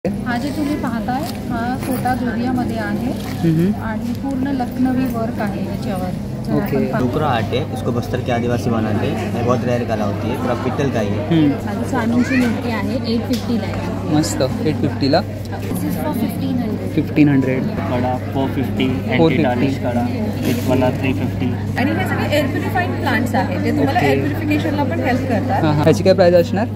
हा जे तुम्ही पाहताय हा छोटा जोरियामध्ये आहे आणि पूर्ण लखनवी वर्क आहे याच्यावर। ओके। डोकरा आर्ट है, इसको बस्तर के आदिवासी बनाते हैं, बहुत रेयर कला होती है, पूरा पित्तल का ही है। स्वामींची मूर्ती आहे 850 ला। मस्त 850 ला। दिस इज फॉर 1500 कड़ा 450 एंटी टार्निश कड़ा एक वाला 350। आणि हे सगळे एअर प्युरिफाइंग प्लांट्स आहेत जे तुम्हाला एअर प्युरिफिकेशनला पण हेल्प करतात। हां, ह्याची काय प्राइस असणार?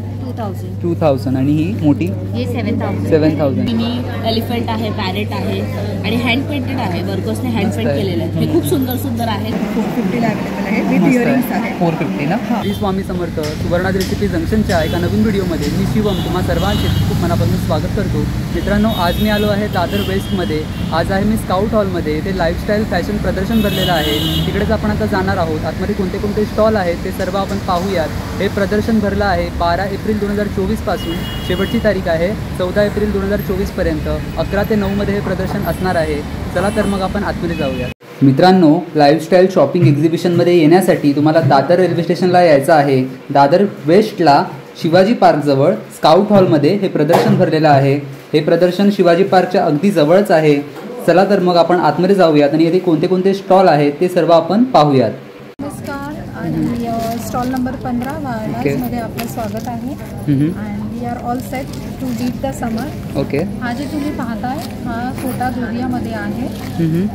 2000 आणि ही मोठी हे 7000। मिनी एलिफंट आहे, पॅरेट आहे आणि हँड पेंटेड आहे, वर्कर्सने हँड पेंट केलेले आहे। हे खूप सुंदर सुंदर आहेत। 450 ला अवेलेबल आहे विथ इयरिंग्स आहे। 450 ना। श्री स्वामी समर्थ सुवर्णाद्री रेसिपी जंक्शनच्या एका नवीन व्हिडिओमध्ये मी शिवम तुम्हा सर्वांचे खूप मनापासून स्वागत करतो। मित्रांनो, आज मी आलो आहे दादर वेस्टमध्ये। आज आहे मी स्काउट हॉलमध्ये। ते लाईफस्टाईल फॅशन प्रदर्शन भरलेलं आहे, तिकडेच आपण आता जाणार आहोत। आतमध्ये कोणते कोणते स्टॉल आहेत ते सर्व आपण पाहूयात। हे प्रदर्शन भरलं आहे 12 एप्रिल 2024 पासून, शेवटची तारीख आहे 14 एप्रिल 2024 पर्यंत। 11 ते 9 मध्ये हे प्रदर्शन असणार आहे। चला तर मग आपण आतमध्ये जाऊया। मित्रांनो, लाईफस्टाईल शॉपिंग एक्झिबिशनमध्ये येण्यासाठी तुम्हाला दादर रेल्वे स्टेशनला यायचं आहे। दादर वेस्टला शिवाजी पार्कजवळ स्काउट हॉलमध्ये हे प्रदर्शन भरलेलं आहे। हे प्रदर्शन शिवाजी पार्कच्या अगदी जवळच आहे। चला तर मग आपण आतमध्ये जाऊयात आणि येथे कोणते कोणते स्टॉल आहेत ते सर्व आपण पाहूयात। नमस्कार आणि स्टॉल नंबर 15 मध्ये आपलं स्वागत आहे। And we are all set to beat the summer. Okay. हा जे तुम्ही पाहताय हा छोटा जोरियामध्ये आहे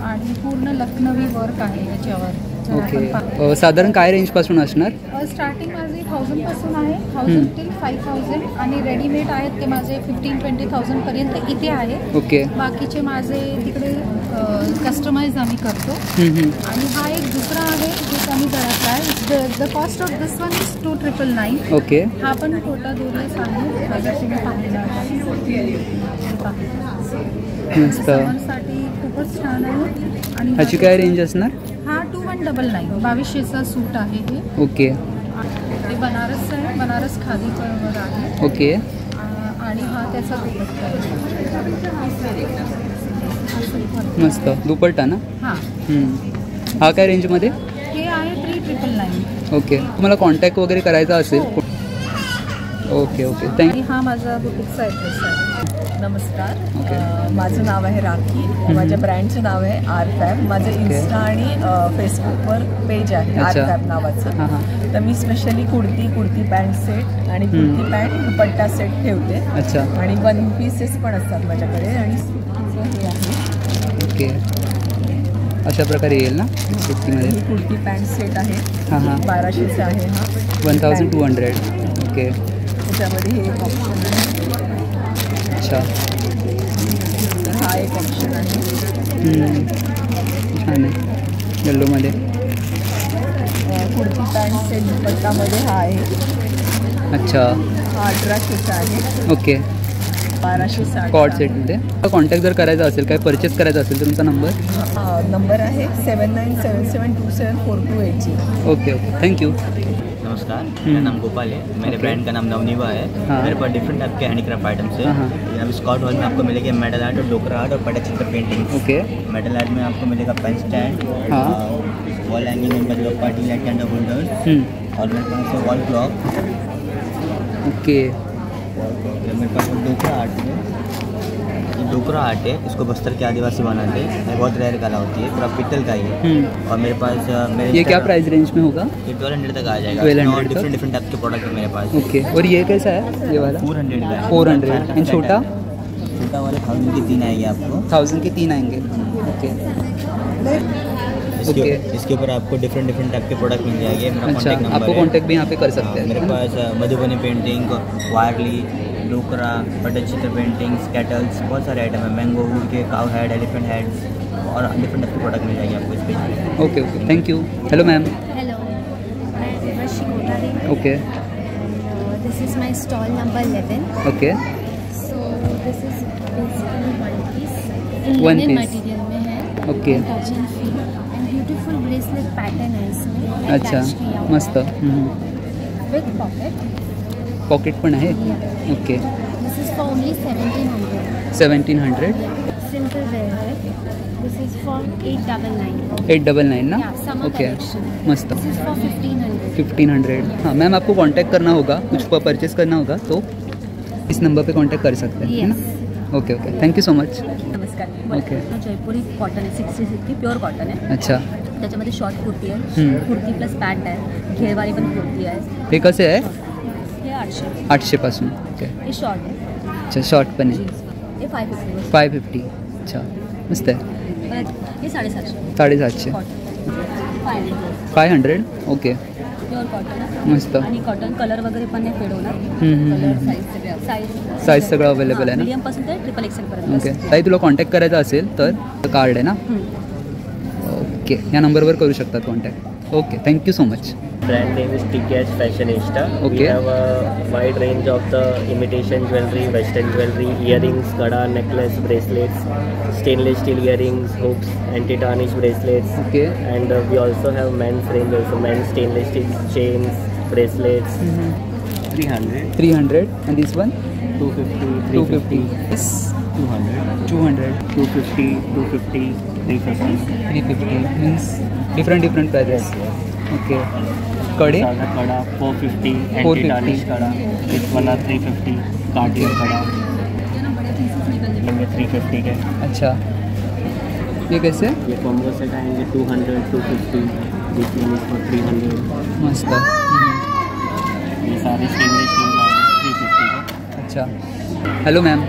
आणि पूर्ण लखनवी वर्क आहे याच्यावर। ओके। साधारण काय रेंज पासून असणार? स्टार्टिंग माझे 1000 पासून आहे, 1000 टिल 5000 आणि रेडीमेड आहेत ते माझे 15-20,000 पर्यंत इथे आहे। ओके। बाकीचे माझे तिकडे कस्टमाइज आम्ही करतो। आणि हा एक दुसरा आहे जो कमी दरातला आहे। The cost of this one is 2999। Okay. हा पण छोटा जोरियास आहे, माझा तुम्ही पाहिलेला आहे। समरसाठी खूपच छान आहे। आणि ह्याची काय रेंज असणार? हा 2199 2200चा सूट आहे हे। ओके। ते बनारस आहे, बनारस खादीवर आहे। ओके। आणि हा त्याचा दुपट्टा मस्त दुपट्टा ना। हां, हा काय रेंजमध्ये? हे आहे 3999। ओके। तुम्हाला कॉन्टॅक्ट वगैरे करायचा असेल? Okay okay, thank you. हा माझा बुटीकचा ॲड्रेस आहे। नमस्कार, माझं नाव आहे राखी। माझ्या ब्रँडचं नाव आहे आर फॅब। माझं इन्स्टा आणि फेसबुकवर पेज आहे आर फॅब नावाचं। तर मी स्पेशली कुर्ती पॅन्ट सेट आणि कुर्ती पॅन्ट दुपट्टा सेट ठेवते। अच्छा। आणि 1 पीसेस पण असतात माझ्याकडे। आणि हे आहे ओके, अशा प्रकारे येईल ना कुर्तीमध्ये? कुर्ती पॅन्ट सेट आहे। हां हां, 1200चा आहे हा। 1200। ओके। त्याच्यामध्ये हे एक ऑप्शन आहे। अच्छा, हा एक ऑप्शन आहे। छान आहे येल्लोमध्ये। कुर्ती पॅन्ट सेट दुपट्टामध्ये हा आहे। अच्छा, हा 1800चा आहे। ओके। 1260 कॉर्ड सेटमध्ये कॉन्टॅक्ट जर करायचा असेल, काय परचेस करायचा असेल तर तुमचा नंबर आहे 7977274280। Okay okay, thank you. नमस्कार, मेरा नाम गोपाल है। मेरे ब्रांड का नाम नवनीवा है। मेरे पास डिफरेंट टाइप के हैंडीक्राफ्ट आइटम्स है। यहाँ स्काउट हॉल में आपको मिलेगा मेटल आर्ट और डोकरा आर्ट और Patachitra painting. Okay. Metal art में आपको मिलेगा पेन स्टैंड, वॉल हैंगिंग में मतलब पार्टी लाइट कैंडल होल्डर्स, और मेरे पास है वॉल क्लॉक। ओके। मेरे पास डोकरा आर्ट है। डोकरा आर्ट है, इसको बस्तर के आदिवासी बनाते हैं, बहुत रेयर कला होती है, पूरा पित्तल का ही है। और मेरे पास ये क्या प्राइस रेंज में होगा? ये 1200 तक आ जाएगा। 1200 डिफरेंट टाइप के प्रोडक्ट है मेरे पास। ओके। और ये कैसा है ये वाला? 400 का है। 400। एंड छोटा वाले 1000 की 3 आएगी आपको। 1000 के 3 आएंगे। ओके। इसके ऊपर आपको डिफरेंट टाइप के प्रोडक्ट मिल जाएंगे। अच्छा, आपको कॉन्टैक्ट भी यहाँ पे कर सकते हैं। मेरे पास Madhubani painting, Warli, Dokra, Patachitra paintings, kettles, बहुत सारे आइटम है। मैंगो वुड के, काउ हेड, एलिफेंट हेड्स और डिफरेंट टाइप के प्रोडक्ट मिल जाएंगे आपको इस पेज पे। Okay okay, thank you. Hello ma'am. Hello, I'm Rashmi. Okay. This is my stall number 11. Okay. So this is basically one piece. In One linen piece. material में है। Okay. Touch and feel and beautiful bracelet pattern है इसमें। अच्छा, Attach KIA हुआ मस्त। है। With pocket. Pocket पण आहे। Yeah. Okay. This is for only 1700. 1700। Simple wear है। This is for 899. 899 ना? Yeah, summer okay, collection। मस्त। This is for 1500. 1500। हाँ मैम, आपको कांटेक्ट करना होगा, कुछ परचेस करना होगा तो इस नंबर पे कांटेक्ट कर सकते हैं, है ना? Yes. Okay okay, thank you so much. नमस्कार. ओके. जयपुरी कॉटन आहे, 60 प्युअर कॉटन आहे. अच्छा. त्याच्यामध्ये शॉर्ट कुर्ती आहे, कुर्ती प्लस पॅन्ट आहे, घेरवाली पण कुर्ती आहे. हे कसे आहे? हे 800. 800पासून. ओके. हे शॉर्ट आहे. अच्छा, शॉर्ट पण आहे. हे 550. 550. अच्छा, मस्त आहे. हे 750. 750. कॉटन 500. ओके. प्युअर कॉटन मस्त. आणि कॉटन कलर वगैरे पण नाही फेड होणार. कलर साईज सगळं अवेलेबल आहे ना? मीडियम पासून ते ट्रिपल एक्सेल पर्यंत. ओके. ताई, तुला कॉन्टॅक्ट करायचा असेल तर कार्ड आहे ना? ओके, या नंबरवर करू शकतात contact. Okay, thank you so much. Brand name is TKH Fashionista. Okay. We have a wide range of the imitation jewelry, western jewelry, earrings, kada, necklace, bracelets, stainless steel earrings, hooks, anti-tarnish bracelets. Okay. And we also have men's range also, men's stainless steel chains, bracelets. 300. 300. And this one? 250. 250. Yes. 200. 200. 250. 250. 350. 350. Means different prices. Okay. कड़े? सादा kada 450. Anti-tarnish kada. This one are 350. Cartier kada. ये 350 के. अच्छा, ये कैसे? ये combo set आएंगे 200, 250. दिस one is for 300. मस्त. ये सारे स्टेनलेस स्टील का 350 का. अच्छा. Hello ma'am.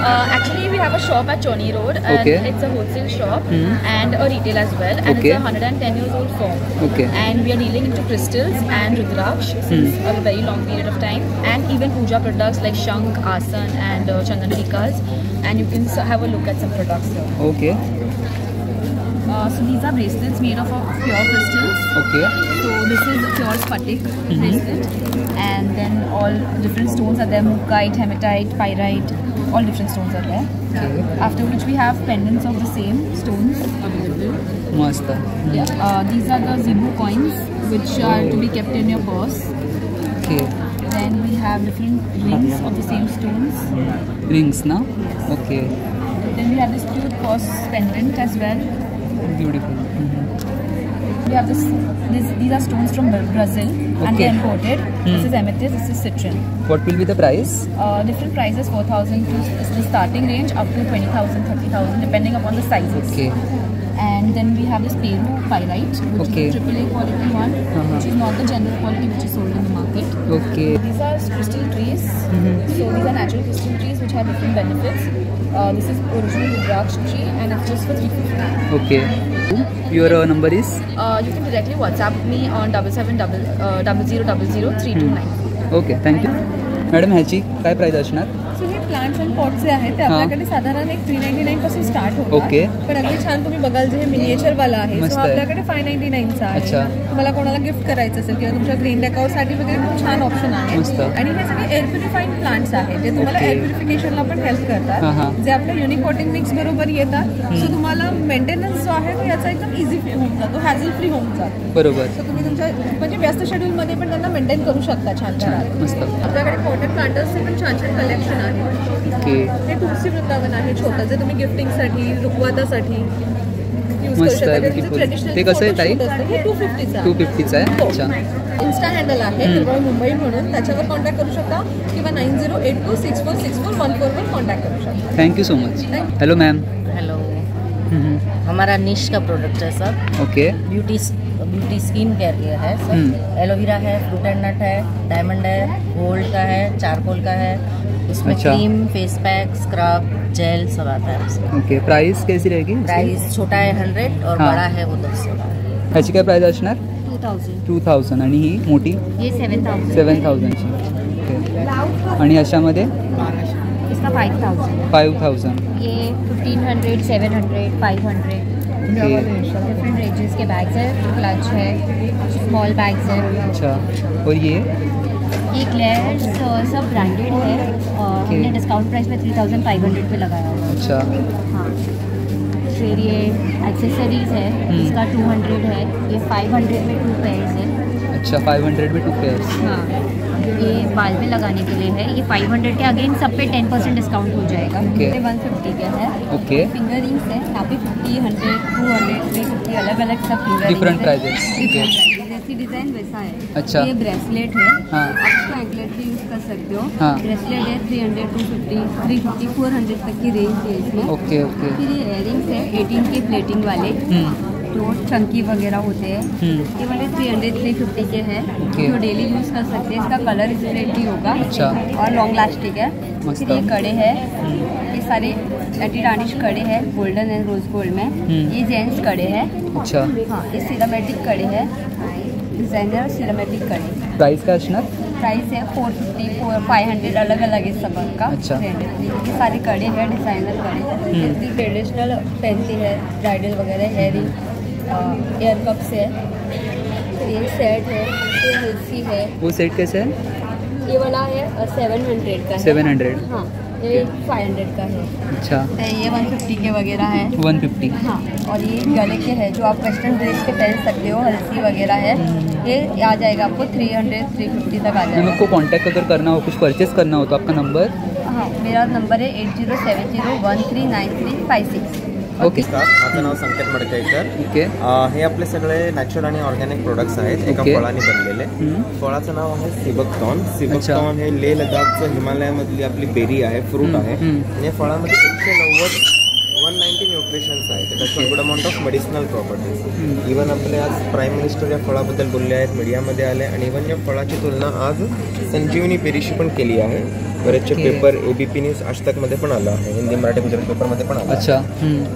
Actually, we have a shop at Choni Road, and Okay. it's a wholesale shop and a retail as well, and Okay. it's a 110 years old firm. Okay. And we are dealing into crystals and Rudraksh since a very long period of time, and even puja products like Shank, Asan, and Chandan Tikas. And you can have a look at some products here. Okay. So these are bracelets made of pure crystals. Okay. So this is a pure Spatik bracelet, and then all different stones are there: Mukite, Hematite, Pyrite. All different stones are there. Okay. After which we have pendants of the same stones available. मस्त. Yeah. These are the Zebu coins, which are to be kept in your purse. Okay. Then we have different rings of the same stones. Rings ना? Okay. Then we have this cute purse pendant as well. Beautiful. We have this. These are stones from Brazil, and Okay. they're imported. This is amethyst. This is citron. What will be the price? Different prices: 4,000 to the starting range up to 20,000, 30,000, depending upon the sizes. Okay. And then we have this Peru pyrite, which Okay. is the AAA quality one, which is not the general quality which is sold in the market. Okay. These are crystal trees. So these are natural crystal trees which have different benefits. This is original Rudraksh tree, and it's just for 350. Okay. Your number is? You can directly WhatsApp me on 7700000329. Okay, thank you. Madam, ह्याची काय price असणार? So हे plants and पॉटचे आहेत ते आपल्याकडे साधारण एक 399 पासून स्टार्ट होतात. ओके. पण अगदी छान तुम्ही बघाल जे हे मिनिएचर वाला आहे मस्त सो आहे. आपल्याकडे 599चा आहे. अच्छा. तुम्हाला कोणाला गिफ्ट करायचं असेल किंवा तुमच्या ग्रीन डेकोरसाठी वगैरे खूप छान ऑप्शन आहे. मस्त. आणि हे सगळे एअर प्युरिफाईड प्लांट्स आहेत जे तुम्हाला ओके. एअर प्युरिफिकेशनला पण हेल्प हां, करतात, हां. जे आपल्या युनिक पॉटिंग मिक्स बरोबर येतात. सो तुम्हाला मेंटेनन्स जो आहे तो याचा एकदम इझी होऊन जातो, हॅझल फ्री होऊन जातो. बरोबर. सो तुम्ही तुमच्या म्हणजे व्यस्त शेड्यूलमध्ये पण त्यांना मेंटेन करू शकता छान छान. मस्त. आपल्याकडे पॉटेड प्लांटर्सचे पण छान छान कलेक्शन आहे. ओके. हे तुलसी वृंदावन आहे छोटं, जे तुम्ही गिफ्टिंगसाठी रुखवातासाठी यूज करू मस्त शकता. आहे, ते beautiful. ट्रेडिशनल ते कसं आहे ताई? हे 250चं आहे. 250चं आहे. हो. अच्छा. इन्स्टा हँडल आहे निर्मळ मुंबई म्हणून, त्याच्यावर कॉन्टॅक्ट करू शकता किंवा 9082646414 वर कॉन्टॅक्ट करू शकता. Thank you so much. Hello ma'am. Hello. हमारा निश का प्रोडक्ट है sir. Okay. Beauty skin care के है सर. एलोवेरा है, फ्रूट एंड नट है, डायमंड है, गोल्ड का है, चारकोल का है. उसमें अच्छा. Cream, face pack, scrub, gel सब आता है उसमें. ओके. प्राइस कैसी रहेगी? प्राइस छोटा है 100 और हाँ. बड़ा है वो 200 का. ह्याची काय प्राइस असणार? 2000. 2000. आणि ही मोठी? ये 7000. 7000ची. ओके. आणि अशामध्ये? इसका 5000. 5000. ये 1500, 700, 500 ओके. डिफरेंट रेंजेस के बैग्स है. क्लच है, स्मॉल बैग्स है. अच्छा. और ये ग्लेयर्स सब ब्रांडेड है. हमने डिस्काउंट प्राइस में 3500 पे लगाया हुआ है. अच्छा. हाँ. फिर ये एक्सेसरीज है, इसका 200 है. ये 500 में 2 पेयर्स है. अच्छा. 500 में 2 पेयर्स. हाँ. ये बाल पे लगाने के लिए है. ये 500 के अगेन सब पे 10% डिस्काउंट हो जाएगा. ओके. ये 150 के है. ओके. फिंगर रिंग्स है. यहाँ पे 50, 100, 200, 350 अलग अलग सब finger Different prices. Different prices. Design वैसा है। अच्छा। ये ब्रेसलेट है। हाँ। आप इसको एंकलेट भी यूज कर सकते हो। हाँ। ब्रेसलेट है 300, 250, 350, 400 तक की रेंज है इसमें। Okay okay. फिर ये इयरिंग्स है 18 के प्लेटिंग वाले, जो चंकी वगैरह होते हैं। ये वाले 300, 350 के हैं, जो डेली यूज कर सकते हैं। इसका कलर स्प्रेड भी होगा। अच्छा। और लॉन्ग लास्टिक है। फिर ये कड़े हैं, ये सारे एंटी टार्निश कड़े हैं, गोल्डन एंड रोज गोल्ड में। ये जेंट्स कड़े हैं। अच्छा। हाँ, ये सिरामेटिक कड़े हैं, डिजाइनर सिरामेटिक कड़े। प्राइस काय असणार? प्राइस है 450, 500 अलग अलग है सब का। अच्छा। ये सारे कड़े हैं, डिजाइनर कड़े। ट्रेडिशनल पहनती है, ब्राइडल वगैरह, हेयरिंग, एयर कप्स है। ये सेट है, ये हल्सी है। वो सेट कैसे है? ये वाला है 700 का है। 700। हाँ, ये 500 का है। अच्छा। ये 150 के वगैरह है। 150। हाँ, और ये गले के है जो आप वेस्टर्न ड्रेस पे पहन सकते हो, हल्सी वगैरह है। ये आ जाएगा आपको 300, 350 तक आ जाएगा। आपको कांटेक्ट अगर करना हो, कुछ परचेस करना हो तो आपका नंबर? हाँ, मेरा नंबर है 8070139356। ओके। माझं नाव संकेत मडकेकर. ओके. हे आपले सगळे नॅचरल आणि ऑर्गॅनिक प्रोडक्ट्स आहेत, एका फळाने बनलेले. फळाचं नाव आहे सिबकथॉर्न. सिबकथॉर्न हे लेह लडाखचं हिमालयामधली आपली बेरी आहे, फ्रूट आहे. या फळामध्ये 190 न्यूट्रिशन्स आहेत. त्यात good amount of medicinal properties. Even आपले आज प्राईम मिनिस्टर या फळाबद्दल बोलले आहेत, मीडियामध्ये आले. आणि इवन या फळाची तुलना आज संजीवनी बेरीशी पण केली आहे. बरेचसे पेपर ABP न्यूज आज तकमध्ये पण आलं आहे, हिंदी मराठी गुजरात पेपरमध्ये पण आलं. अच्छा.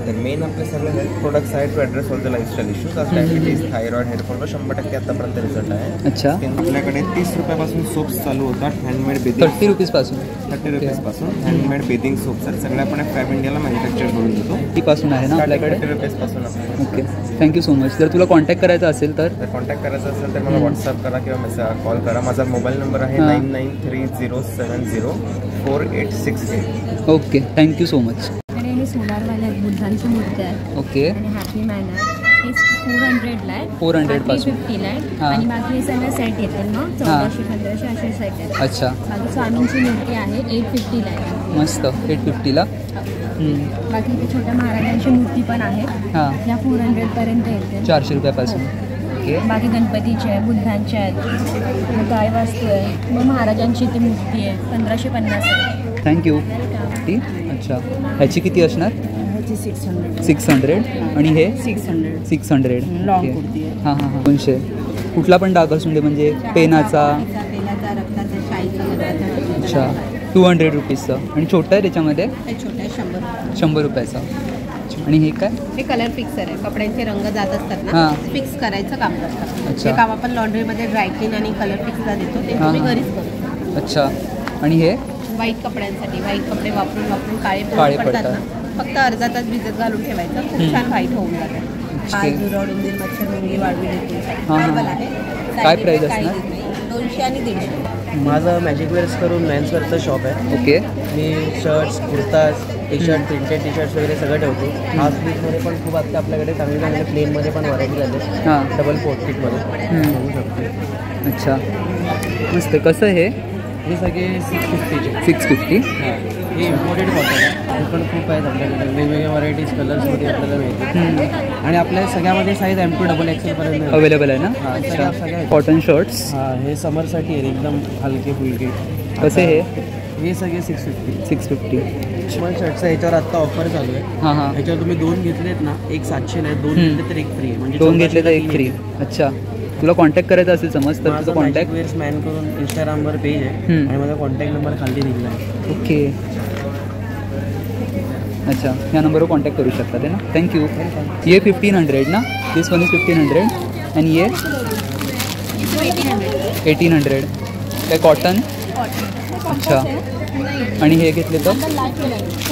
तर मेन आपले सगळे हेल्थ प्रोडक्ट्स आहेत to address all the lifestyle issues. आज डायबिटीज, थायरॉइड, हेअरफॉलवर 100% आतापर्यंत रिझल्ट आहे. अच्छा. आपल्याकडे 30 रुपयापासून सोप्स चालू होतात, हँडमेड बेदिंग. 30 रुपीजपासून? 30 रुपीजपासून हँडमेड बेदिंग सोप्स आहेत. सगळे आपण फॅब इंडियाला मॅन्युफॅक्चर करून देतो. ती पासून आहे ना आपल्याकडे? 30 रुपीजपासून आपल्याकडे. Okay, thank you so much. जर तुला कॉन्टॅक्ट करायचा असेल तर? कॉन्टॅक्ट करायचा असेल तर मला व्हॉट्सअप करा किंवा कॉल करा. माझा मोबाईल नंबर आहे 9930704868. Okay, thank you so much. हे सोनारवाल्या आहेत, बुद्धांची मूर्ती आहे. ओके. आणि हॅपी मॅन आहे. हे 400ला आहे. 400 पासून. 350ला आहे. आणि बाकी हे सगळं सेट येतात ना, 1400, 1500 असे सेट आहेत. अच्छा. बाकी स्वामींची मूर्ती आहे 850ला आहे. मस्त. 850ला. बाकी इथे छोट्या महाराजांची मूर्ती पण आहे. हां. या 400 पर्यंत येते. 400 रुपयापासून. ओके. बाकी गणपतीचे आहे, बुद्धांचे आहेत, गाय वास्तू आहे, मग महाराजांची इथे मूर्ती आहे. 1550 आहे. थँक्यू. ठीक. अच्छा, ह्याची किती असणार? ह्याची 600. 600. आणि हे 600. 600. लॉंग कुर्ती आहे. हां हां हां. 200. कुठला पण डाग असून दे, म्हणजे पेनाचा. रक्ताचा, शाईचा. अच्छा. 200 रुपीजचं. आणि छोटं आहे त्याच्यामध्ये? हे छोटं आहे 100. 100 रुपयाचा. आणि हे काय? हे कलर फिक्सर आहे. कपड्यांचे रंग जात असतात ना, हां. फिक्स करायचं काम करतात. अच्छा. हे काम आपण लॉन्ड्रीमध्ये ड्रायक्लीन आणि कलर फिक्सला देतो, ते तुम्ही घरीच करू. अच्छा. आणि हे व्हाईट कपड्यांसाठी, व्हाईट कपडे वापरून वापरून काळे पडतात ना, फक्त अर्धा तास भिजत घालून ठेवायचं, खूप छान व्हाईट होऊन जातं. हात जुरवून देईल, मच्छर मुंगी वाढवून देतील. काय प्राईस असणार? 200 आणि 150. माझं मॅजिक वेअर्स करून मेन्सवेअरचं शॉप आहे. ओके. मी shirts, kurtas, T shirt, printed T shirts वगैरे सगळं ठेवतो. हाफ स्लीव्हमध्ये पण खूप आता आपल्याकडे चांगले चांगले प्लेनमध्ये पण व्हरायटी आले. हां. डबल पोर्ट्रेटमध्ये बघू शकतो. अच्छा, मस्त. कसं हे? हे सगळे 650चे. 650. हां. हे इम्पोर्टेड कॉटन आहे. हे पण खूप आहेत आपल्याकडे, वेगवेगळ्या व्हरायटीज कलर्समध्ये आपल्याला मिळते. आणि आपल्या सगळ्यामध्ये साईज M2 XXL पर्यंत अवेलेबल आहे ना? अच्छा. सगळ्या कॉटन शर्ट्स. हां, हे समरसाठी आहे, एकदम हलके फुलके. कसे हे? हे सगळे 650. 650. स्मॉल शर्ट्सचं ह्याच्यावर आत्ता ऑफर चालू आहे. हां हां. ह्याच्यावर तुम्ही 2 घेतलेत ना, एक 700 आहे, 2 घेतले तर एक फ्री आहे. म्हणजे 2 घेतले तर एक फ्री. अच्छा. तुला कॉन्टॅक्ट करायचा असेल समज तर तुझं कॉन्टॅक्ट वेअर्स मॅन करून इंस्टाग्रामवर पेज आहे आणि माझा कॉन्टॅक्ट नंबर खाली दिला आहे. ओके. अच्छा, या नंबरवर कॉन्टॅक्ट करू शकता ते ना. थँक्यू. ये 1500 ना? दिस वन इज 1500. आणि ये 1800. काय कॉटन? अच्छा. आणि हे घेतले तर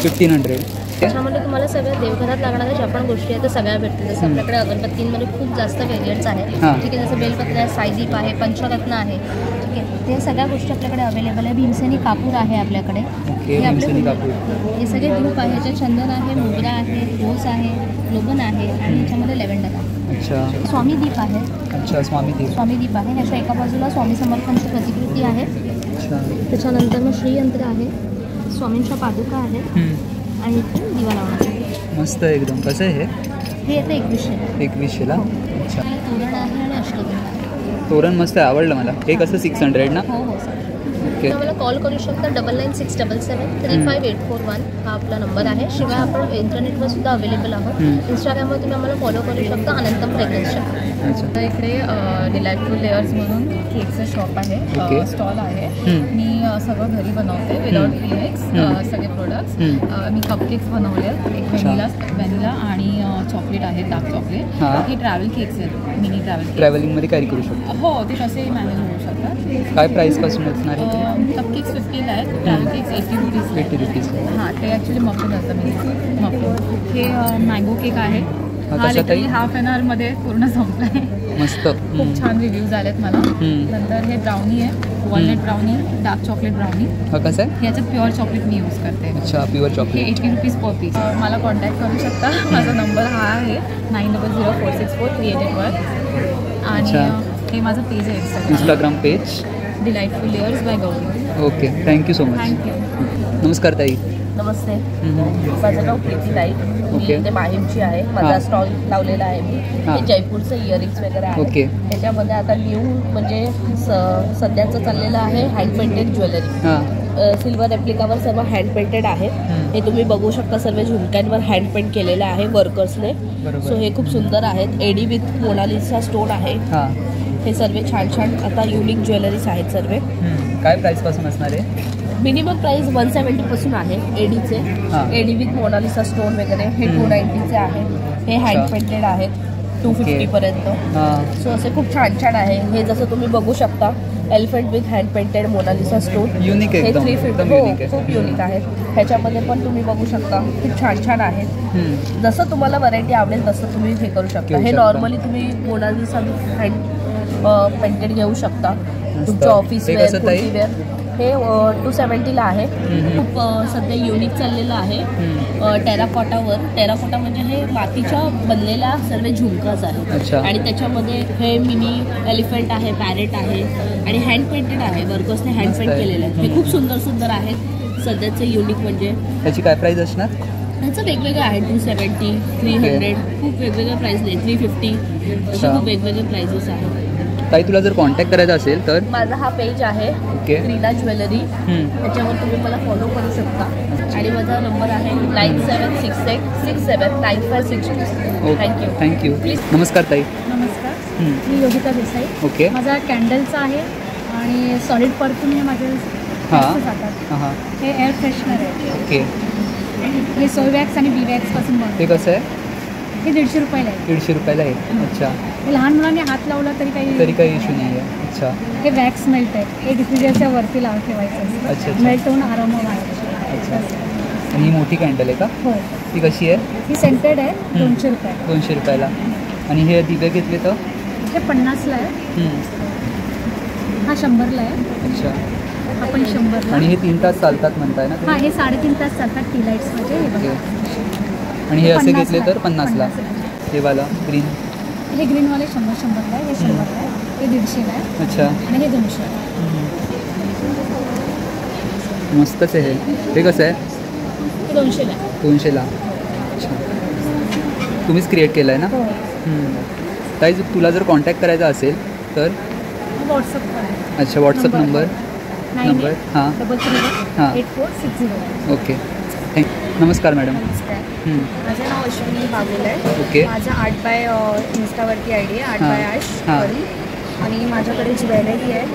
1500. त्याच्यामध्ये तुम्हाला सगळ्या देवघरात लागणाऱ्या ज्या पण गोष्टी आहेत त्या सगळ्या भेटतील. जसं आपल्याकडे अगरबत्तींमध्ये खूप जास्त व्हेरियंट्स आहेत. ठीक आहे, जसं बेलपत्र आहे, साईदीप आहे, पंचरत्न आहे. ठीक आहे, ते सगळ्या गोष्टी आपल्याकडे अवेलेबल आहे. भीमसेनी कापूर आहे आपल्याकडे. हे सगळे धूप आहे, याच्यात चंदन आहे, मोगरा आहे, रोज आहे, लोबन आहे आणि याच्यामध्ये लेव्हेंडर आहे. अच्छा. स्वामी दीप आहे. अच्छा, स्वामी दीप आहे. ह्याच्या एका बाजूला स्वामी समर्थांची प्रतिकृती आहे. त्याच्यानंतर मग श्रीयंत्र आहे, स्वामींच्या पादुका आहेत आणि इथे दिवा लावणार. मस्त एकदम. कसं आहे हे? हे येतं 2100. 2100ला. अच्छा. तोरण आहे आणि अष्टगंध. तोरण मस्त आहे, आवडलं मला. हे कसं 600 ना? हो हो सर. ओके. मला कॉल करू शकता 9967735841 हा आपला नंबर आहे. शिवाय आपण इंटरनेटवर सुद्धा अवेलेबल आहोत. इंस्टाग्रामवर तुम्ही आम्हाला फॉलो करू शकता अनंतम फ्रेग्रन्स शॉप. तर इकडे डिलाइटफुल लेअर्स म्हणून केकचं शॉप आहे, स्टॉल आहे. मी सगळं घरी बनवते विदाउट प्रीमिक्स सगळे प्रोडक्ट्स. मी कपकेक्स बनवले, एक व्हॅनिला आणि चॉकलेट आहे, डार्क चॉकलेट. हे ट्रॅव्हल केक्स आहेत, मिनी ट्रॅव्हलिंगमध्ये कॅरी करू शकतो. हो, ते कसे मॅनेज होऊ शकतात. काय प्राईसपासून असणार आहे? कपकेक्स 50 आहेत, ट्रॅव्हल केक्स 80 रुपीज. हां, ते ॲक्च्युली मफिन असतं, मी मफिन. हे मँगो केक आहे. हा लिटरली हाफ एन आवरमध्ये पूर्ण संपला आहे. मस्त, खूप छान रिव्ह्यूज आलेत मला. नंतर हे ब्राउनी आहे, walnut brownie, dark chocolate brownie. हा कसं आहे? ह्याच्यात प्युअर चॉकलेट मी यूज करते. अच्छा, pure chocolate. 80 rupees per piece. मला कॉन्टॅक्ट करू शकता. माझा नंबर हा आहे 9004643881. आणि हे माझं पेज आहे Instagram page delightful layers by Gauri. Okay, thank you so much. Thank you. नमस्कार ताई. नमस्ते, माझं नाव प्रीती ताई. मी इथे माहीमची आहे. माझा स्टॉल लावलेला आहे मी. हे जयपूरचं इयरिंग्स वगैरे आहे. त्याच्यामध्ये आता न्यू म्हणजे सध्याचं चाललेलं आहे हँड पेंटेड ज्वेलरी. सिल्वर रेप्लिकावर सर्व हँड पेंटेड आहे. हे तुम्ही बघू शकता, सर्व झुमक्यांवर हँड पेंट केलेलं आहे वर्कर्सने. सो हे खूप सुंदर आहेत. एडी विथ मोनालिसा स्टोन आहे. हे सर्व छान छान आता युनिक ज्वेलरीज आहेत सर्व. काय प्राइस पासून असणार आहे? मिनिमम प्राइस 170 पासून आहे एडीचे. एडी विथ मोनालिसा स्टोन वगैरे हे 290चे आहे. हे हँड पेंटेड आहेत 250 पर्यंत. सो असे खूप छान छान आहे. हे जसं तुम्ही बघू शकता elephant with hand painted Mona Lisa stone. Unique हे 350 खूप युनिक आहेत. ह्याच्यामध्ये पण तुम्ही बघू शकता खूप छान छान आहेत. जसं तुम्हाला व्हरायटी आवडेल तसं तुम्ही हे करू शकता. हे नॉर्मली तुम्ही मोनालिसा हँड पेंटेड घेऊ शकता तुमच्या ऑफिस वेअर, कुर्ती वेअर. हे 270ला आहे. खूप सध्या युनिक चाललेलं आहे. टेराकोटा म्हणजे हे मातीच्या बनलेल्या सर्व झुमकाज आहेत. आणि त्याच्यामध्ये हे मिनी एलिफंट आहे, पॅरेट आहे आणि हँड पेंटेड आहे. वर्कर्सने हँड पेंट केलेलं आहे. हे खूप सुंदर सुंदर आहेत सध्याचे युनिक. म्हणजे त्याची काय प्राइस असणार? त्याचं वेगवेगळं आहे. 270, 300 खूप वेगवेगळ्या प्राइसने. 350 असे खूप वेगवेगळे प्राइजेस आहेत. ताई, तुला जर कॉन्टॅक्ट करायचा असेल तर माझा हा पेज आहे क्रीडा ज्वेलरी. त्याच्यावर तुम्ही मला फॉलो करू शकता. आणि माझा नंबर आहे 9768679562. थँक्यू. नमस्कार ताई. नमस्कार, मी योगिता देसाई. ओके. माझा कॅन्डलचा आहे आणि सॉलिड परफ्यूम हे माझे जातात. हे एअर फ्रेशनर आहे. ओके. हे सोय वॅक्स आणि बी वॅक्स पासून बनतं. ते कसं आहे? हे 150 रुपयाला आहे. 150 रुपयाला आहे. अच्छा. हे लहान मुलांनी हात लावला तरी काही इश्यू नाही आहे. अच्छा. हे वॅक्स मेल्ट आहे. हे डिफ्युजरच्या वरती ठेवायचं. अच्छा. मेल्ट होऊन आराम व्हायचं. अच्छा. आणि ही मोठी कॅन्डल आहे का? हो. ती कशी आहे? ही सेंटेड आहे. 200 रुपये. 200 रुपयाला. आणि हे दिवे घेतले तर? हे 50ला आहे. हा 100ला आहे. अच्छा. आपण 100ला. आणि हे 3 तास चालतात म्हणताय ना? हां, हे 3.5 तास चालतात टी लाईट्स म्हणजे. आणि हे असे घेतले तर 50ला. हे वाला ग्रीन? हे ग्रीनवाले 100-100ला आहे. हे 100ला आहे. हे 150ला आहे. अच्छा. आणि हे 200 आहे. मस्तच आहे. हे कसं आहे? 200ला आहे. 200ला. अच्छा. तुम्हीच क्रिएट केलं आहे ना? हो. ताई, तुला जर कॉन्टॅक्ट करायचा असेल तर? व्हॉट्सअप करा. अच्छा. WhatsApp number? हां. 888460. ओके. नमस्कार मॅडम. नमस्कार, माझं नाव अश्विनी बागुले आहे. ओके. माझा आर्ट बाय इन्स्टावरती आय डी आहे, आर्ट बाय आश करी. आणि माझ्याकडे ज्वेलरी आहे.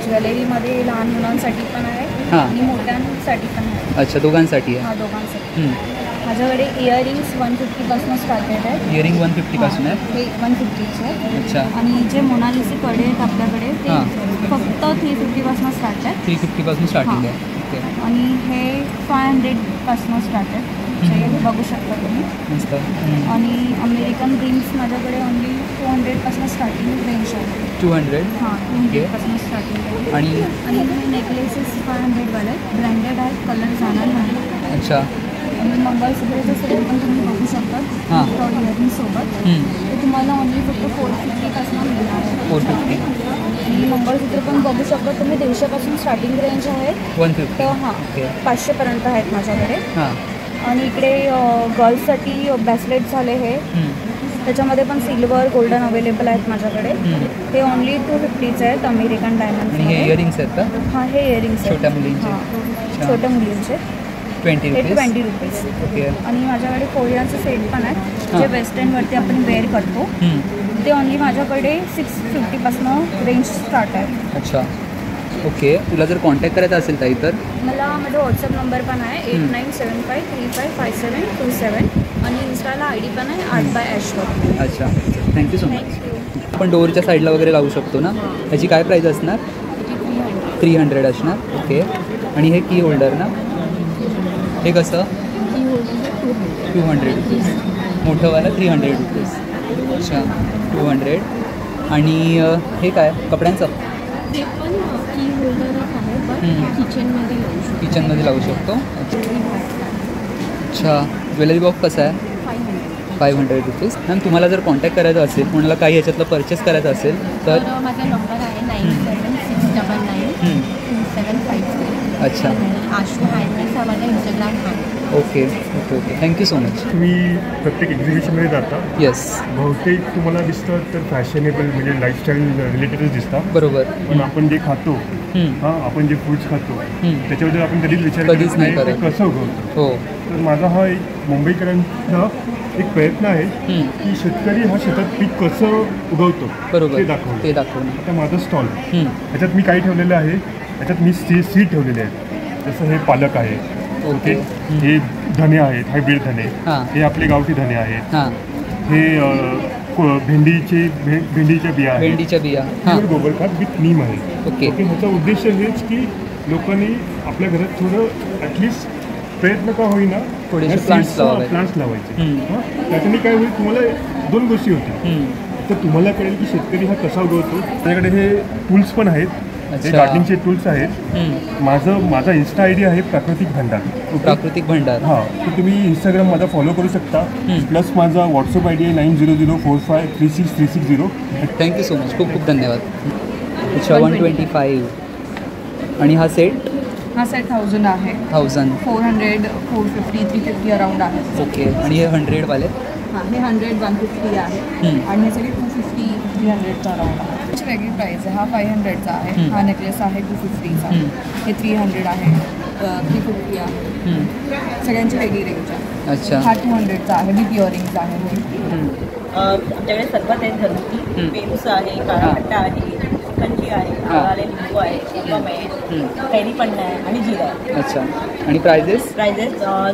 ज्वेलरीमध्ये लहान मुलांसाठी पण आहे आणि मोठ्यांसाठी पण आहे. अच्छा, दोघांसाठी आहे? हां, दोघांसाठी. माझ्याकडे इयरिंग्स 150 पासून स्टार्टेड आहे. इयरिंग 150 पासून आहे? हे 150चे आहे. अच्छा. आणि जे मोनालिसी कडे आहेत आपल्याकडे ते फक्त 350 पासून स्टार्ट आहे. 350 पासून स्टार्टिंग आहे. ओके. आणि हे 500 पासून स्टार्ट आहे. हे बघू शकता तुम्ही. मस्त. आणि अमेरिकन रिंग्स माझ्याकडे ओनली 200 पासून स्टार्टिंग रेंज आहे. 200? हां, 200 पासून स्टार्टिंग आहे. आणि हे नेकलेसेस 500 वाले ब्रँडेड आहेत, कलर जाणार नाही. अच्छा. आणि मंगळसूत्राचं सेट पण तुम्ही बघू शकता इयरिंग सोबत. ते तुम्हाला ओनली फक्त 450 पासून मिळणार आहे. 450. आणि मंगळसूत्र पण बघू शकता तुम्ही 150 पासून स्टार्टिंग रेंज आहे. 150? तर हां, 500 पर्यंत आहेत माझ्याकडे. हां. आणि इकडे गर्ल्ससाठी ब्रेसलेट झाले हे त्याच्यामध्ये पण सिल्वर गोल्डन अवेलेबल आहेत माझ्याकडे. हे ओनली 250चे आहेत अमेरिकन डायमंड. हे इयरिंग्स आहेत का? हां, हे इयरिंग्स छोट्या मुलींचे. छोट्या मुलींचे 20 रुपीज. ओके. आणि माझ्याकडे कोरियनचे सेट पण आहेत जे वेस्टर्नवरती आपण वेअर करतो. ते ओनली माझ्याकडे 650पासून रेंज स्टार्ट आहे. अच्छा, ओके. तुला जर कॉन्टॅक्ट करायचा असेल ताई तर मला माझा व्हॉट्सअप नंबर पण आहे 8975355727 आणि इन्स्टाला ID पण आहे art@ashwar. अच्छा, थँक्यू सो मच. आपण डोअरच्या साईडला वगैरे लावू शकतो ना? ह्याची काय प्राईस असणार? 300 असणार. ओके. आणि हे की होल्डर ना, हे कसं? 200 रुपीज. मोठंवाला 300 रुपीज. अच्छा, 200. आणि हे काय कपड्यांचं? हे पण की होल्डरच आहे पण किचनमध्ये लावू शकतो. अच्छा, ज्वेलरी बॉक्स कसा आहे? 500 रुपीज. मॅम तुम्हाला जर कॉन्टॅक्ट करायचा असेल, कोणाला काही ह्याच्यातलं परचेस करायचं असेल तर माझा नंबर आहे 97692753. अच्छा, आशू हँडमेड्स हा माझा इंस्टाग्राम आहे. Okay okay okay. Thank you so much. तुम्ही प्रत्येक एक्झिबिशनमध्ये जाता. येस. बहुतेक तुम्हाला दिसतं तर फॅशनेबल म्हणजे लाईफस्टाईल रिलेटेडच दिसतात. बरोबर. पण आपण जे खातो, हां, आपण जे फूड्स खातो त्याच्याबद्दल आपण कधीच विचार कधीच नाही करत. कसं उगवतं. हो. तर माझा हा एक मुंबईकरांचा एक प्रयत्न आहे की शेतकरी हा शेतात पीक कसं उगवतो बरोबर ते दाखवणं. आता माझं स्टॉल ह्याच्यात मी काय ठेवलेलं आहे, ह्याच्यात मी सीड ठेवलेले आहेत. जसं हे पालक आहे, ओके, हे धने आहेत, हायब्रिड धने, हे आपले गावठी धने आहेत, हे भेंडीच्या बिया आहेत, गोबर खत विथ नीम आहे. ओके. ह्याचा उद्देश हेच की लोकांनी आपल्या घरात थोडं ॲटलिस्ट प्रयत्न का होईना प्लांट्स लावायचे. त्याच्याने काय होईल, तुम्हाला 2 गोष्टी होतील. तर तुम्हाला कळेल की शेतकरी हा कसा उगवतो. त्याच्याकडे हे टूल्स पण आहेत, हे गार्डनिंगचे टूल्स आहेत. माझा इन्स्टा ID आहे प्राकृतिक भंडार. प्राकृतिक भंडार. हां, तर तुम्ही इंस्टाग्राम माझा फॉलो करू शकता. प्लस माझा व्हॉट्सअप ID आहे 9004536360. Thank you so much. खूप खूप धन्यवाद. अच्छा, 125. आणि हा सेट 1000 आहे. 1000. 400 450 350 अराउंड आहे. ओके. आणि हे 100 वाले? हां, हे 100 150 आहे आणि हे सगळे 250 300चा अराउंड आहे. त्याची वेगळी प्राईस आहे. हा 500चा आहे. हा नेकलेस आहे 250चा. हे 300 आहे, 350 आहे. सगळ्यांची वेगळी रेंज आहे. अच्छा. हा 200चा आहे, विथ इयरिंग्स आहे. आमच्याकडे सरबत आहेत घरगुती, पेरूस आहे, काळा खट्टा आहे, कंची आहे, आवळाले लिंबू आहे, कोकम आहे, कैरी पण आहे आणि जिरा आहे. अच्छा. आणि प्राइजेस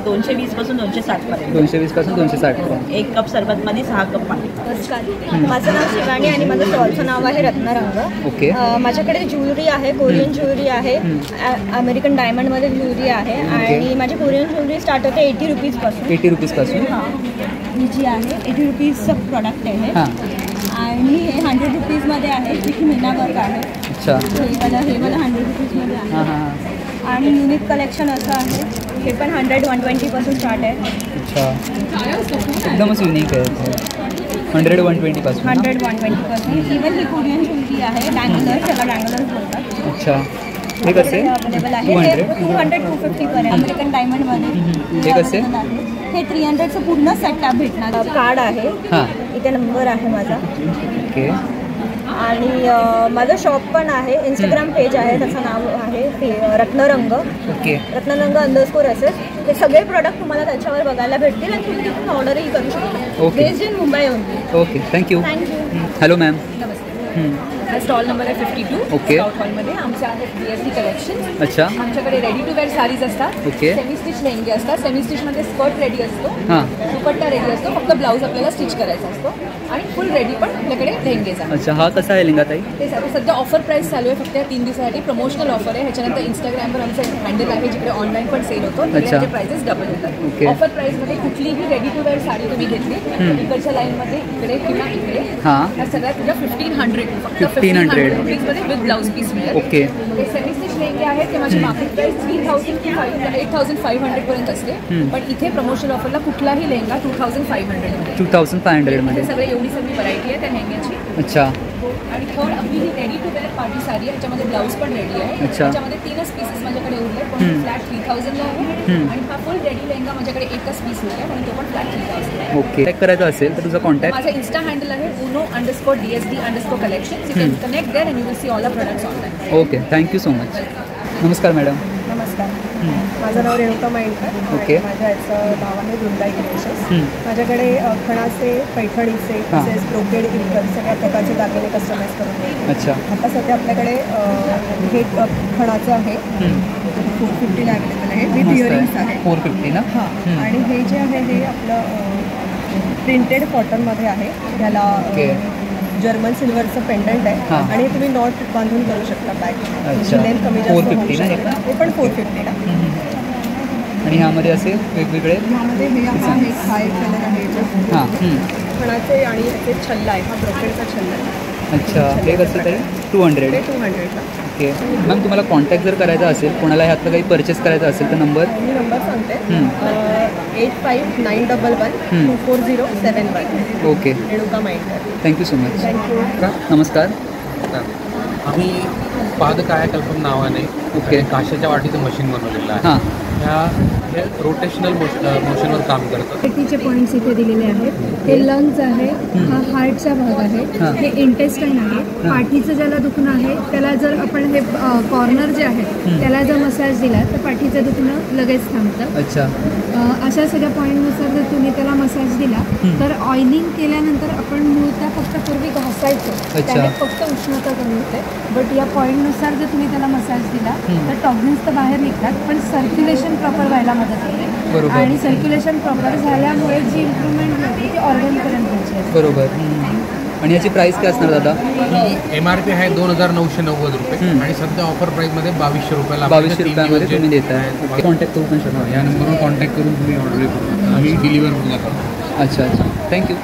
220 पासून 260 पर्यंत. 220 पासून 260 पर्यंत. 1 कप सरबतमध्ये 6 कप पाणी. नमस्कार, माझं नाव शिवानी आणि माझं स्टॉलचं नाव आहे रत्नरंग. ओके. माझ्याकडे ज्वेलरी आहे, कोरियन ज्वेलरी आहे, अमेरिकन डायमंडमध्ये ज्वेलरी आहे आणि माझी कोरियन ज्वेलरी स्टार्ट होते 80 रुपीजपासून. 80 रुपीजपासून. हां, ही जी आहे 80 रुपीजचं प्रॉडक्ट आहे. आणि हे 100 रुपीजमध्ये आहे, तिथे मीनावर्क आहे. अच्छा. हे मला 100 रुपीजमध्ये आहे. आणि युनिक कलेक्शन असं आहे, हे पण 100-120 पासून स्टार्ट आहे. अच्छा, एकदमच युनिक आहे. 100-120 पासून. 100-120 पासून. इवन ही कोरियन ज्वेलरी आहे, डँगलर, त्याला डँगलर्स बोलतात. अच्छा. हे कसे? अवेलेबल आहे. हे 200-250 पर्यंत अमेरिकन डायमंडमध्ये. हे कसे? हे 300चं पूर्ण सेट भेटणार. कार्ड आहे, इथे नंबर आहे माझा. ओके. आणि माझं शॉप पण आहे, इंस्टाग्राम पेज आहे, त्याचं नाव आहे रत्नरंग. ओके. रत्नरंग _SS. हे सगळे प्रोडक्ट तुम्हाला त्याच्यावर बघायला भेटतील आणि तुम्ही तिथून ऑर्डरही करू शकता. Based in Mumbai only. Okay, thank you. Hello ma'am. हा स्टॉल नंबर आहे 52. ओके. स्काउट हॉलमध्ये आमच्या आहेत BSD कलेक्शन. अच्छा. आमच्याकडे रेडी टू वेअर साडीज असतात. ओके. सेमी स्टिच लेहंगे असतात. सेमी स्टिचमध्ये स्कर्ट रेडी असतो, दुपट्टा रेडी असतो, फक्त ब्लाऊज आपल्याला स्टिच करायचा असतो आणि फुल रेडी पण आपल्याकडे लेहंगेज आहे. अच्छा, हा कसा आहे लेहंगा ताई? ते सध्या ऑफर प्राईस चालू आहे, फक्त या 3 दिवसासाठी प्रमोशनल ऑफर आहे. ह्याच्यानंतर इंस्टाग्रामवर आमचं हँडल आहे, जिकडे ऑनलाईन पण सेल होतो, त्याचे प्राइसेस डबल होतात. ऑफर प्राईसमध्ये कुठलीही रेडी टू वेअर साडी तुम्ही घेतली इकडच्या लाईनमध्ये इकडे किंवा इकडे, ह्या सगळ्या तुझ्या 1500 फक्त 300 रुपीजमध्ये विथ ब्लाऊज पीस मिळेल. ओके. हे सेमी स्टिच लेंगे आहेत ते माझी मार्केट प्राइस 3000 to 8500 पर्यंत असते. पण इथे प्रमोशन ऑफरला कुठलाही लेंगा 2500 मध्ये सगळे एवढी सगळी व्हरायटी आहे त्या लेंग्याची. अच्छा. आणि थर्ड आपली ही ready to wear party sari आहे, याच्यामध्ये ब्लाऊज पण रेडी आहे. त्याच्यामध्ये 3च पीसेस माझ्याकडे उरले, पण फ्लॅट 3000 ला आहे. आणि हा फुल रेडी लेंगा माझ्याकडे एकच पीस उरला म्हणून तो पण फ्लॅट 3000 आहे. ओके. चेक करायचं असेल तर तुझा कॉन्टॅक्ट. माझा इंस्टा हँडल आहे uno_dsd_collection. You can connect there and you will see all the products online. Okay. Thank you so much. नमस्कार मॅडम. नमस्कार. माझं नाव रेणुका माइंडकर. ओके. माझ्या याचं नाव आहे वृंदा क्रिएशन्स. माझ्याकडे खणाचे, पैठणीचे तसेच ब्रोकेड इल्कर सगळ्या प्रकारचे दागिने कस्टमाइज करून देतो. अच्छा. आता सध्या आपल्याकडे हे खणाचं आहे 450 अवेलेबल आहे विथ इयरिंग्स आहे. 450 ना. हां. आणि हे जे आहे हे आपलं प्रिंटेड कॉटनमध्ये आहे. याला जर्मन सिल्वरचं पेंडंट आहे आणि तुम्ही नॉट बांधून करू शकता बॅग. लेंथ कमी जास्त 450 ना. हे पण 450 ला. आणि ह्यामध्ये असे वेगवेगळे ह्यामध्ये हे आहे हा एक कलर आहे हां खणाचे आणि याचे छल्ला आहे. हा ब्रोकेडचा छल्ला आहे. अच्छा. हे कसं तरी 200. हे 200ला. ओके. मॅम तुम्हाला कॉन्टॅक्ट जर करायचा असेल, कोणाला ह्यातलं काही परचेस करायचं असेल तर नंबर मी नंबर सांगते 8591124071. Okay. Renuka Maindkar. Thank you so much. Thank you. नमस्कार. आम्ही पादकायाकल्पम नावाने ओके काशाच्या वाटीचं मशीन बनवलेलं आहे. हां. ह्या रोटेशनल मोशनवर काम करतात. पेटीचे पॉईंट्स इथे दिलेले आहेत. हे लंग्स आहे, हा हार्टचा भाग आहे, हे इंटेस्टाईन आहे. पाठीचं ज्याला दुखणं आहे त्याला जर आपण हे कॉर्नर जे आहे त्याला जर मसाज दिला तर पाठीचं दुखणं लगेच थांबतं. अच्छा. अशा सगळ्या पॉईंटनुसार जर तुम्ही त्याला मसाज दिला तर ऑइलिंग केल्यानंतर आपण मूळता फक्त पूर्वी घासायचो, त्याने फक्त उष्णता कमी होते. बट या पॉईंटनुसार जर तुम्ही त्याला मसाज दिला तर टॉक्झिन्स तर बाहेर निघतात, पण सर्क्युलेशन प्रॉपर व्हायला मदत होते. आणि सर्क्युलेशन प्रॉपर झाल्यामुळे जी इम्प्रूव्हमेंट होते ती ऑर्गनपर्यंत पोहोचते. बरोबर. आणि याची प्राइस काय असणार दादा? MRP आहे 2990 रुपये आणि सध्या ऑफर प्राईसमध्ये 2200 रुपयाला 2200 रुपयामध्ये तुम्ही देताय. कॉन्टॅक्ट करू पण शकता. या नंबरवर कॉन्टॅक्ट करून तुम्ही ऑर्डर करू. आम्ही डिलिव्हर करतो. अच्छा अच्छा. थँक्यू.